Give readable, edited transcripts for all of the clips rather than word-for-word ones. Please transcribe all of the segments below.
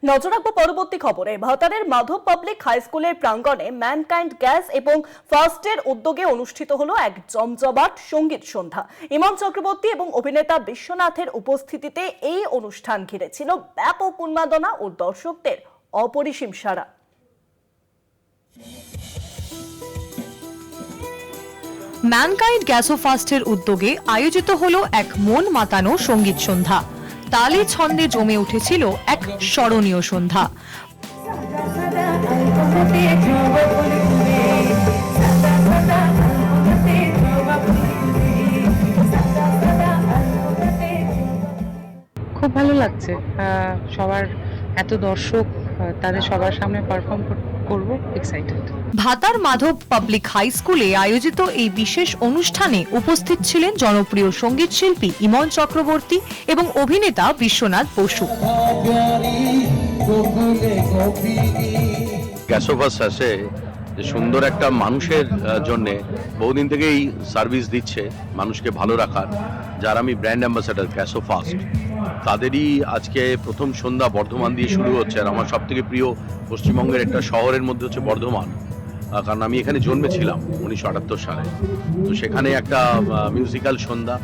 নজর রাখবো পরবর্তী খবরে। ভাতারের মাধব পাবলিক হাই স্কুলের প্রাঙ্গণে ম্যানকাইন্ড গ্যাস এবং ফার্স্টের উদ্যোগে অনুষ্ঠিত হলো এক জমজমাট সঙ্গীত সন্ধ্যা। ইমন চক্রবর্তী এবং অভিনেতা বিশ্বনাথের উপস্থিতিতে এই অনুষ্ঠান ঘিরেছিল ব্যাপক উন্মাদনা ও দর্শকদের অপরিসীম সাড়া। ম্যানকাইন্ড গ্যাস ও ফার্স্টের উদ্যোগে আয়োজিত হলো এক মন মাতানো সঙ্গীত সন্ধ্যা। তালে ছন্দে জমে উঠেছিল এক স্মরণীয় সন্ধ্যা। খুব ভালো লাগছে, সবার এত দর্শক, তাদের সবার সামনে পারফর্ম করব, এক্সাইটেড। ভাতার মাধব পাবলিক হাই স্কুলে আয়োজিত এই বিশেষ অনুষ্ঠানে উপস্থিত ছিলেন জনপ্রিয় সঙ্গীত শিল্পী ইমন চক্রবর্তী এবং অভিনেতা বিশ্বনাথ বসু। গ্যাসোভাস আছে যে সুন্দর একটা মানুষের জন্য বহুদিন থেকেই সার্ভিস দিচ্ছে মানুষকে ভালো রাখার, যার আমি ব্র্যান্ড অ্যাম্বাসাডার গ্যাসোফাস্ট। তাদেরই আজকে প্রথম সন্ধ্যা বর্ধমান দিয়ে শুরু হচ্ছে। আর আমার সবথেকে প্রিয় পশ্চিমবঙ্গের একটা শহরের মধ্যে হচ্ছে বর্ধমান, কারণ আমি এখানে জন্মেছিলাম 1978 সালে। তো সেখানে একটা মিউজিক্যাল সন্ধ্যা,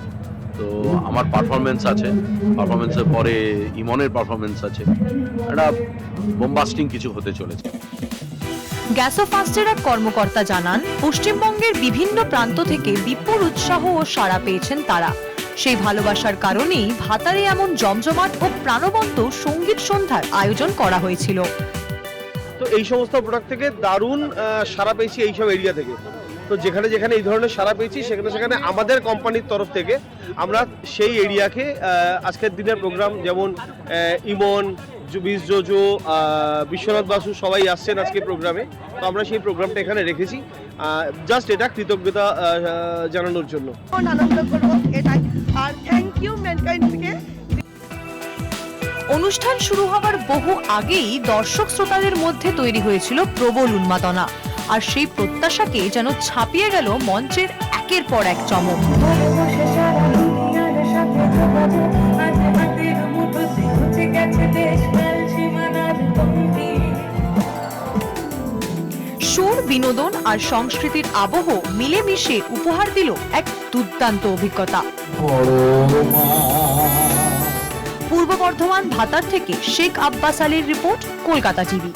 তো আমার পারফরমেন্স আছে, পারফরমেন্সের পরে ইমনের পারফরমেন্স আছে, একটা বোমবাস্টিং কিছু হতে চলেছে। গ্যাসোফাস্টের এক কর্মকর্তা জানান, পশ্চিমবঙ্গের বিভিন্ন প্রান্ত থেকে বিপুল উৎসাহ ও সাড়া পেয়েছেন তারা। সেই ভালোবাসার কারণেই ভাতারে এমন জমজমাট ও প্রাণবন্ত সঙ্গীত সন্ধ্যার আয়োজন করা হয়েছিল। তো এই সমস্ত প্রোডাক্ট থেকে দারুণ সাড়া পেয়েছি এইসব এরিয়া থেকে। তো যেখানে যেখানে এই ধরনের সাড়া পেয়েছি সেখানে সেখানে আমাদের কোম্পানির তরফ থেকে আমরা সেই এরিয়াকে আজকের দিনের প্রোগ্রাম, যেমন ইমন, জুবিস, জোজো, বিশ্বনাথ বাসু সবাই আসছেন আজকে প্রোগ্রামে। তো আমরা সেই প্রোগ্রামটা এখানে রেখেছি জাস্ট এটা কৃতজ্ঞতা জানানোর জন্য। আনন্দ করবো এটাই, আর থ্যাংক ইউ ম্যানকাইন্ডকে। অনুষ্ঠান শুরু হওয়ার বহু আগেই দর্শক শ্রোতাদের মধ্যে তৈরি হয়েছিল প্রবল উন্মাদনা, আর সেই প্রত্যাশাকে যেন ছাপিয়ে গেল মঞ্চের একের পর এক চমক। সুর, বিনোদন আর সংস্কৃতির আবহ মিলেমিশে উপহার দিল এক দুর্দান্ত অভিজ্ঞতা। পূর্ব বর্ধমান ভাতার থেকে শেখ আব্বাস আলীর রিপোর্ট, কলকাতা টিভি।